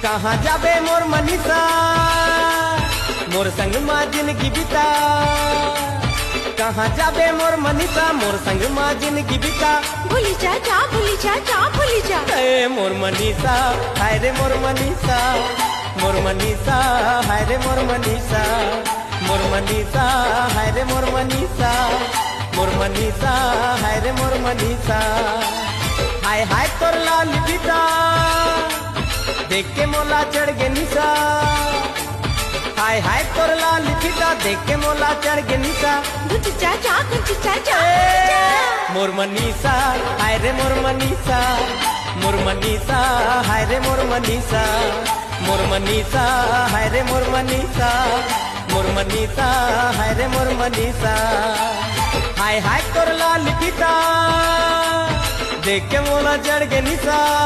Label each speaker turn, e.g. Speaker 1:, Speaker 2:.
Speaker 1: कहाँ जाबे मोर मनीषा मोर संग मा जिंदगी बिता। कहाँ जाबे मोर मनीषा मोर संग मा जिंदगी बिता।
Speaker 2: भूली जा जा भूली जा जा भूली जा।
Speaker 1: ए मोर मनीषा हाय रे मोर मनीषा मोर मनीषा हाय रे मोर मनीषा मोर मनीषा हाय रे मोर मनीषा मोर मनीषा हाय रे मोर मनीषा। हाय हाय तोर लाल बिता देख के मोला चढ़ गे निशा। हाय हाय तोर लाल बिता देख के मोला चढ़ गे निशा।
Speaker 2: गुच जा जा गुच जा जा।
Speaker 1: मोर मनीषा हाय रे मोर मनीषा मोर मनीषा हाय रे मोर मनीषा मोर मनीषा हाय रे मोर मनीषा मोर मनीषा हाय रे मोर मनीषा। हाय हाय तोर लाल बिता देख के मोला चढ़ गे निशा।